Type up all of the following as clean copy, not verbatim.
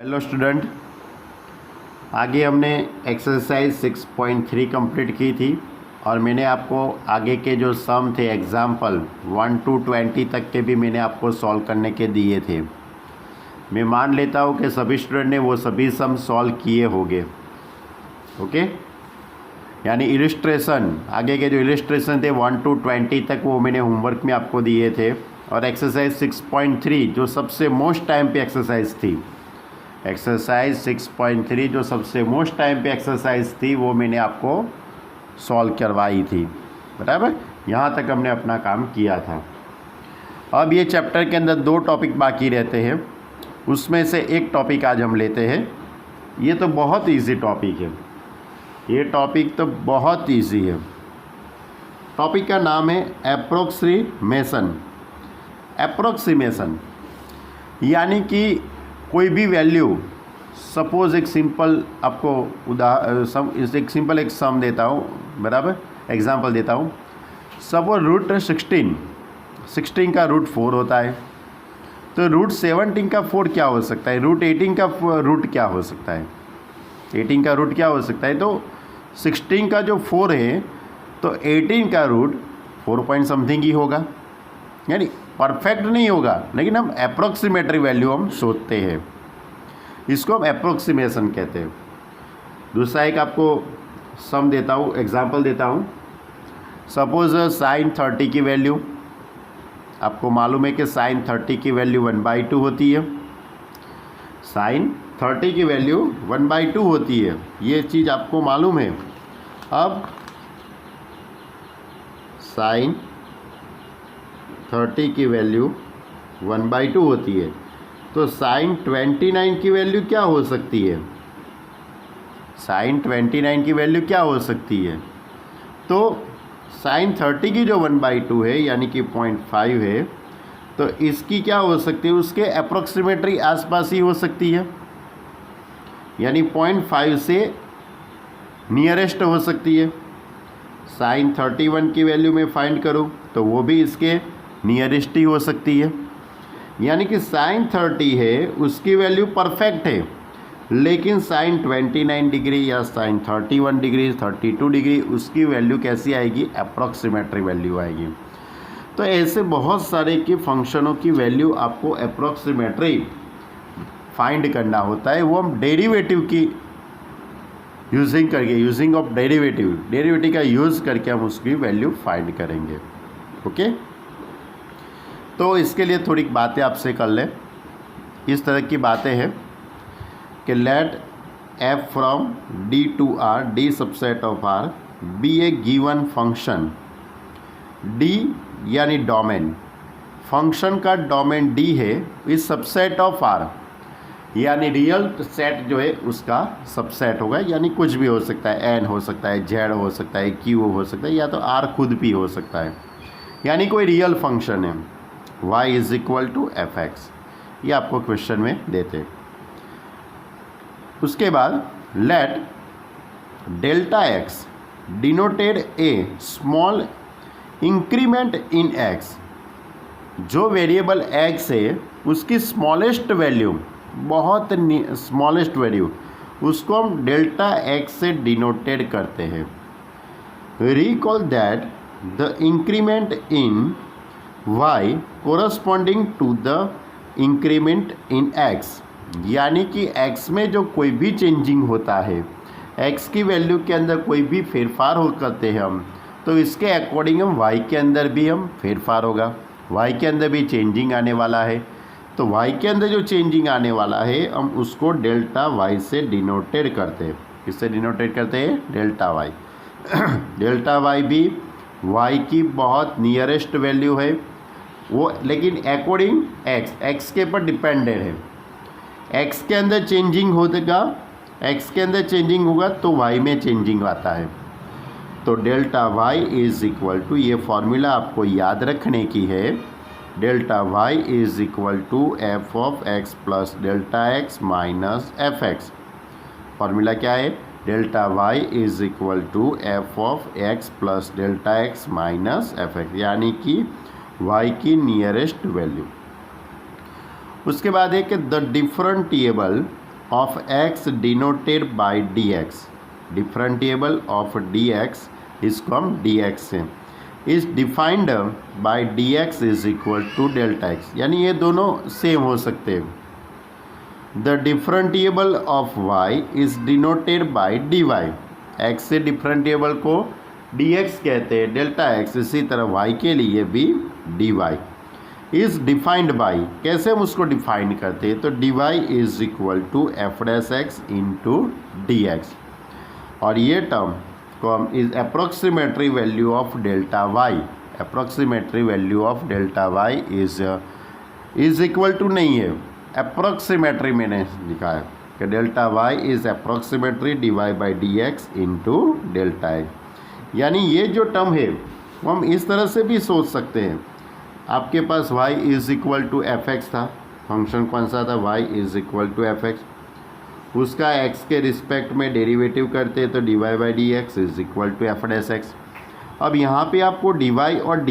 Hello student, आगे हमने exercise 6.3 complete की थी और मैंने आपको आगे के जो सम थे एग्जाम्पल 1 to 20 तक के भी मैंने आपको सॉल्व करने के दिए थे। मैं मान लेता हूँ कि सभी स्टूडेंट ने वो सभी सम सॉल्व किए होंगे। ओके, यानी इलिस्ट्रेशन, आगे के जो इलिस्ट्रेशन थे 1 to 20 तक वो मैंने होमवर्क में आपको दिए थे। और एक्सरसाइज 6.3 जो सबसे मोस्ट टाइम पे एक्सरसाइज थी, एक्सरसाइज 6.3 जो सबसे मोस्ट टाइम पे एक्सरसाइज थी वो मैंने आपको सॉल्व करवाई थी। बराबर, यहाँ तक हमने अपना काम किया था। अब ये चैप्टर के अंदर 2 टॉपिक बाकी रहते हैं, उसमें से एक टॉपिक आज हम लेते हैं। ये तो बहुत इजी टॉपिक है, ये टॉपिक तो बहुत इजी है। टॉपिक का नाम है एप्रोक्सीमेशन। एप्रोक्सीमेशन यानी कि कोई भी वैल्यू, सपोज एक सिंपल आपको एक सिंपल एक सम देता हूँ, बराबर, एग्जांपल देता हूँ। सपोज रूट 16 का रूट 4 होता है, तो रूट 17 का 4 क्या हो सकता है, रूट 18 का रूट क्या हो सकता है, 18 का रूट क्या हो सकता है। तो 16 का जो 4 है तो 18 का रूट 4 पॉइंट समथिंग ही होगा, यानी परफेक्ट नहीं होगा, लेकिन हम अप्रोक्सीमेटरी वैल्यू हम सोचते हैं, इसको हम अप्रोक्सीमेशन कहते हैं। दूसरा एक आपको सम देता हूँ, एग्जांपल देता हूँ। सपोज साइन 30 की वैल्यू, आपको मालूम है कि साइन 30 की वैल्यू 1/2 होती है। साइन 30 की वैल्यू 1/2 होती है, ये चीज़ आपको मालूम है। अब साइन 30 की वैल्यू 1/2 होती है, तो साइन 29 की वैल्यू क्या हो सकती है, साइन 29 की वैल्यू क्या हो सकती है। तो साइन 30 की जो 1/2 है यानी कि 0.5 है, तो इसकी क्या हो सकती है, उसके अप्रोक्सीमेटरी आसपास ही हो सकती है, यानी 0.5 से नियरेस्ट हो सकती है। साइन 31 की वैल्यू में फाइंड करूँ तो वो भी इसके नियरेस्ट ही हो सकती है, यानी कि साइन 30 है उसकी वैल्यू परफेक्ट है, लेकिन साइन 29 डिग्री या साइन 31 डिग्री 32 डिग्री उसकी वैल्यू कैसी आएगी, अप्रोक्सीमेटरी वैल्यू आएगी। तो ऐसे बहुत सारे के फंक्शनों की वैल्यू आपको अप्रोक्सीमेटरी फाइंड करना होता है, वो हम डेरिवेटिव की यूजिंग ऑफ डेरिवेटिव का यूज़ करके हम उसकी वैल्यू फाइंड करेंगे। ओके, तो इसके लिए थोड़ी बातें आपसे कर लें। इस तरह की बातें हैं कि let f from D to R, D subset of R, be a given function. D यानी डोमेन, फंक्शन का डोमेन D है, इस सबसेट ऑफ R यानी रियल सेट जो है उसका सबसेट होगा, यानी कुछ भी हो सकता है, n हो सकता है, z हो सकता है, q हो सकता है, या तो r खुद भी हो सकता है, यानी कोई रियल फंक्शन है। y is equal to fx, ये आपको क्वेश्चन में देते। उसके बाद let delta x denoted a small increment in x, जो वेरिएबल x है उसकी स्मॉलेस्ट वैल्यू, बहुत स्मॉलेस्ट वैल्यू, उसको हम डेल्टा x से डिनोटेड करते हैं। Recall that the increment in y corresponding to the increment in x, यानी कि x में जो कोई भी चेंजिंग होता है, x की वैल्यू के अंदर कोई भी फेरफार हो करते हैं हम, तो इसके अकॉर्डिंग हम y के अंदर भी हम फेरफार होगा, y के अंदर भी चेंजिंग आने वाला है। तो y के अंदर जो चेंजिंग आने वाला है हम उसको डेल्टा y से डिनोटेड करते हैं। किससे डिनोटेड करते हैं, डेल्टा y। डेल्टा y भी y की बहुत नियरेस्ट वैल्यू है वो, लेकिन अकॉर्डिंग x के पर डिपेंडेंट है। x के अंदर चेंजिंग होगा, x के अंदर चेंजिंग होगा तो y में चेंजिंग आता है। तो delta y is equal to, ये फॉर्मूला आपको याद रखने की है, delta y is equal to F of x plus delta x minus F X. Formula क्या है, delta y is equal to F of x plus delta x minus F X, यानी कि y की नियरेस्ट वैल्यू। उसके बाद है कि the डिफरेंटिएबल of x denoted by dx, differentiable of dx, इसको हम dx से, is defined by dx is equal to delta x, यानी ये दोनों सेम हो सकते हैं. The differentiable of y is denoted by dy, x से differentiable को dx कहते हैं, डेल्टा x, इसी तरह y के लिए भी dy is defined by, कैसे हम उसको डिफाइन करते हैं, तो dy is equal to f dash x into dx, और ये टर्म को हम is approximately value of delta y, approximately value of delta y is equal to नहीं है, अप्रोक्सीमेटरी मैंने लिखा है कि delta y is approximately dy by D X into delta x, यानी ये जो टर्म है वो हम इस तरह से भी सोच सकते हैं. आपके पास y is equal to F X था, फंक्शन कौन सा था, y is equal to F X, उसका x के रिस्पेक्ट में डेरिवेटिव करते हैं तो dy by D X is equal to F dash X. अब यहाँ पे आपको dy और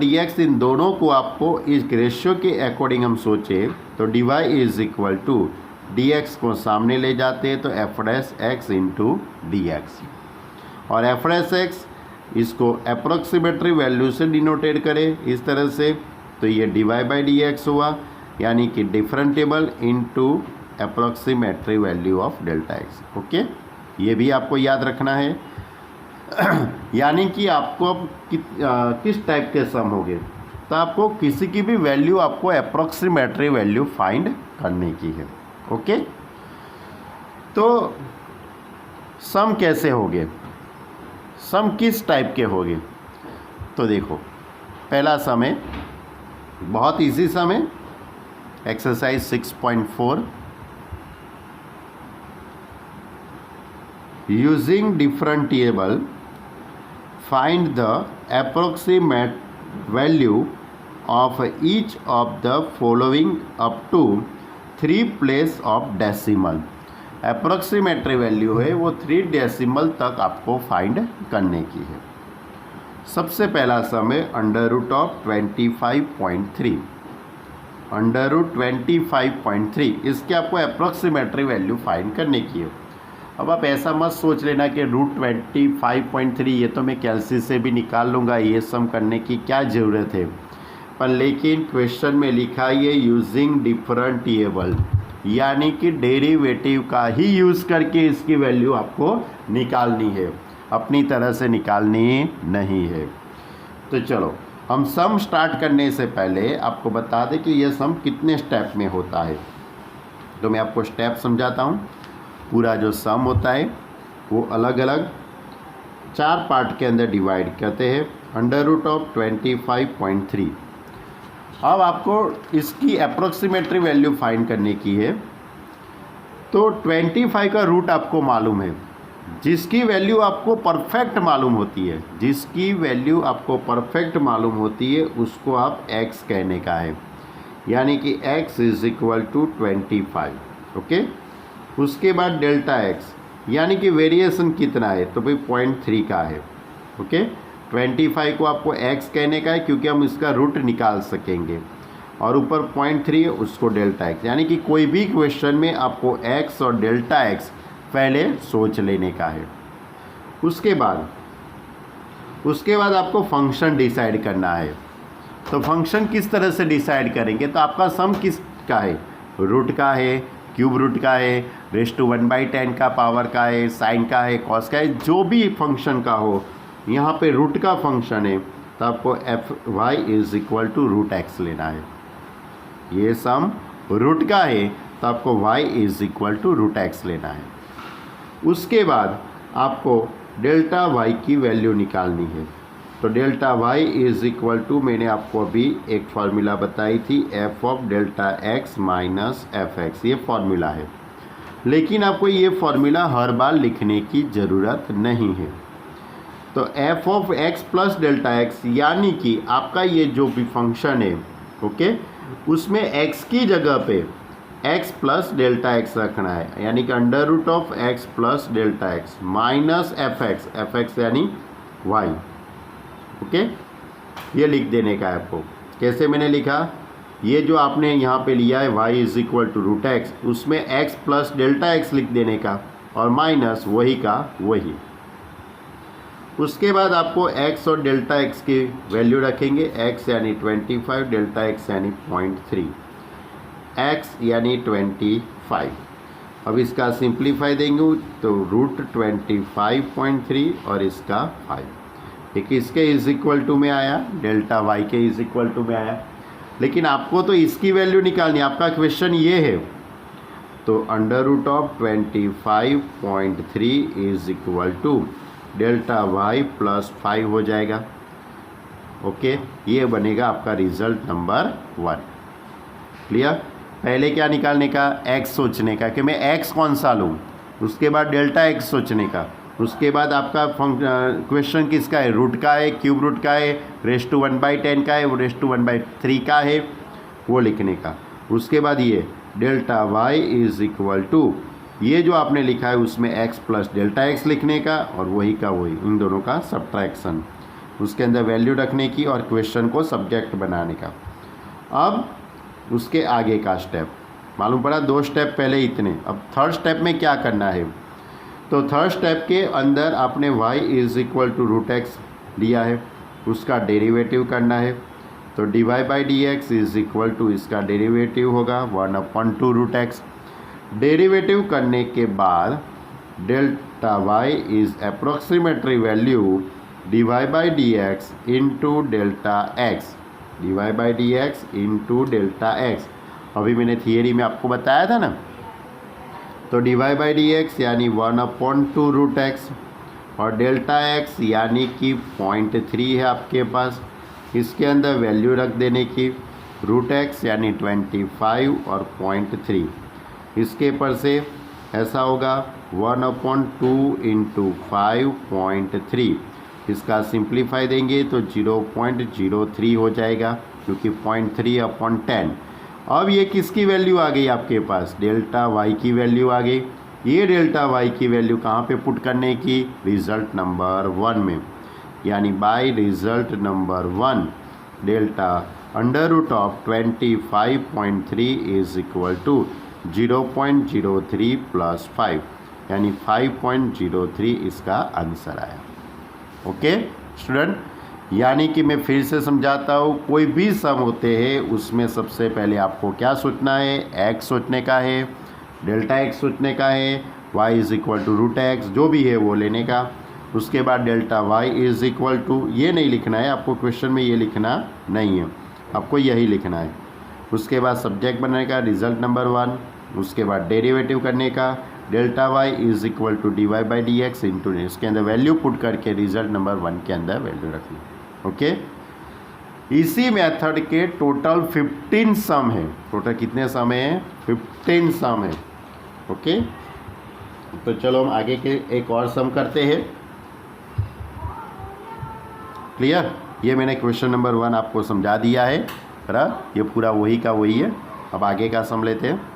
dx इन दोनों को आपको इस रेशियो के अकॉर्डिंग हम सोचे तो dy is equal to dx को सामने ले जाते हैं तो F dash X into D X, और एफ डैश एक्स इसको अप्रोक्सीमेटरी वैल्यू से डिनोटेड करें इस तरह से, तो ये dy बाई डी एक्स हुआ, यानी कि differentiable into approximately value of delta X. Okay, ये भी आपको याद रखना है. यानी कि आपको अब किस टाइप के सम होंगे, तो आपको किसी की भी वैल्यू आपको अप्रोक्सीमेटरी वैल्यू फाइंड करने की है. ओके, तो सम कैसे होंगे, सम किस टाइप के होंगे, तो देखो पहला सम है, बहुत इजी सम है, exercise 6.4, using differentiable find the approximate value of each of the following up to 3 place of decimal. Approximately value है वो 3 डेसिमल तक आपको फाइंड करने की है. सबसे पहला सम है under root of 25.3, under root 25.3, इसके आपको अप्रोक्सीमेटरी वैल्यू फाइंड करने की है. अब आप ऐसा मत सोच लेना कि रूट 25.3 ये तो मैं कैलसी से भी निकाल लूँगा, ये सम करने की क्या ज़रूरत है, पर लेकिन क्वेश्चन में लिखा है यूजिंग डिफरेंटिएबल, यानी कि डेरिवेटिव का ही यूज़ करके इसकी वैल्यू आपको निकालनी है, अपनी तरह से निकालनी नहीं है. तो चलो हम सम स्टार्ट करने से पहले आपको बता दें कि यह सम कितने स्टेप में होता है. तो मैं आपको स्टेप समझाता हूँ. पूरा जो सम होता है वो अलग अलग 4 पार्ट के अंदर डिवाइड करते हैं. अंडर रूट ऑफ 25.3, अब आपको इसकी अप्रोक्सीमेटरी वैल्यू फाइंड करने की है. तो 25 का रूट आपको मालूम है, जिसकी वैल्यू आपको परफेक्ट मालूम होती है, जिसकी वैल्यू आपको परफेक्ट मालूम होती है उसको आप x कहने का है, यानी कि x is equal to 25. Okay, उसके बाद डेल्टा x, यानी कि वेरिएशन कितना है, तो भाई 0.3 का है. ओके, 25 को आपको x कहने का है क्योंकि हम इसका रूट निकाल सकेंगे, और ऊपर 0.3 है उसको डेल्टा x, यानी कि कोई भी क्वेश्चन में आपको x और डेल्टा x पहले सोच लेने का है. उसके बाद आपको फंक्शन डिसाइड करना है. तो फंक्शन किस तरह से डिसाइड करेंगे, तो आपका सम किस का है, रूट का है, क्यूब रूट का है, रेस टू 1/10 का पावर का है, साइन का है, कॉस का है, जो भी फंक्शन का हो, यहाँ पे रूट का फंक्शन है तो आपको F Y is equal to root X लेना है. ये सम रूट का है तो आपको y is equal to root X लेना है. उसके बाद आपको डेल्टा y की वैल्यू निकालनी है. तो delta y is equal to, मैंने आपको अभी एक फार्मूला बताई थी, f of delta x minus F X, ये फार्मूला है. लेकिन आपको ये फार्मूला हर बार लिखने की ज़रूरत नहीं है. तो f of x plus delta x, यानी कि आपका ये जो भी फंक्शन है, ओके, उसमें x की जगह पे x प्लस डेल्टा x रखना है, यानी कि under root of x plus delta x minus F X यानी y. ओके, ये लिख देने का है आपको. कैसे मैंने लिखा, ये जो आपने यहाँ पे लिया है y is equal to root X, उसमें x प्लस डेल्टा एक्स लिख देने का और माइनस वही का वही। उसके बाद आपको x और डेल्टा x की वैल्यू रखेंगे, x यानी 25, डेल्टा x यानी 0.3, x यानी 25। अब इसका सिंप्लीफाई देंगे तो रूट 25.3 और इसका 5। एक इसके इज इक्वल टू में आया, डेल्टा y के इज इक्वल टू में आया, लेकिन आपको तो इसकी वैल्यू निकालनी, आपका क्वेश्चन ये है। तो under root of 25.3 is equal to delta y plus 5 हो जाएगा। ओके, ये बनेगा आपका रिजल्ट नंबर 1। क्लियर? पहले क्या निकालने का, x सोचने का कि मैं x कौन सा लूँ, उसके बाद डेल्टा x सोचने का, उसके बाद आपका क्वेश्चन किसका है, रूट का है, क्यूब रूट का है, रेस टू 1/10 का है, वो रेस टू 1/3 का है, वो लिखने का। उसके बाद ये delta y is equal to ये जो आपने लिखा है उसमें x प्लस डेल्टा x लिखने का और वही का वही, इन दोनों का सब्ट्रैक्शन, उसके अंदर वैल्यू रखने की और क्वेश्चन को सब्जेक्ट बनाने का। अब उसके आगे का स्टेप मालूम पड़ा, 2 स्टेप पहले इतने। अब थर्ड स्टेप में क्या करना है, तो थर्ड स्टेप के अंदर आपने y is equal to root X लिया है, उसका डेरिवेटिव करना है। तो dy by D X is equal to इसका डेरिवेटिव होगा 1/2 रूट एक्स। डेरिवेटिव करने के बाद delta y is approximately value dy by D X into delta X, dy by D X into delta X. अभी मैंने थियरी में आपको बताया था ना। तो dy बाई डी एक्स यानी 1/2 रूट एक्स और डेल्टा एक्स यानी कि 0.3 है आपके पास, इसके अंदर वैल्यू रख देने की, रूट एक्स यानी 25 और 0.3, इसके पर से ऐसा होगा 1/2 इंटू 5.3, इसका सिंप्लीफाई देंगे तो 0.03 हो जाएगा क्योंकि 0.3/10। अब ये किसकी वैल्यू आ गई आपके पास, डेल्टा y की वैल्यू आ गई। ये डेल्टा y की वैल्यू कहाँ पे पुट करने की, रिज़ल्ट नंबर 1 में, यानी by result number 1 delta under root of 25.3 is equal to 0.03 plus 5, यानी 5.03 इसका आंसर आया। ओके स्टूडेंट, यानी कि मैं फिर से समझाता हूँ, कोई भी सम होते हैं उसमें सबसे पहले आपको क्या सोचना है, x सोचने का है, डेल्टा x सोचने का है, y is equal to root X जो भी है वो लेने का। उसके बाद delta y is equal to, ये नहीं लिखना है आपको, क्वेश्चन में ये लिखना नहीं है, आपको यही लिखना है। उसके बाद सब्जेक्ट बनाने का, रिजल्ट नंबर 1। उसके बाद डेरिवेटिव करने का, delta y is equal to dy by D X into, इसके अंदर वैल्यू पुट करके रिजल्ट नंबर 1 के अंदर वैल्यू रखनी। ओके, इसी मेथड के टोटल 15 सम है। टोटल कितने सम है, 15 सम है। ओके, तो चलो हम आगे के एक और सम करते हैं। क्लियर? ये मैंने क्वेश्चन नंबर 1 आपको समझा दिया है, ये पूरा वही का वही है। अब आगे का सम लेते हैं।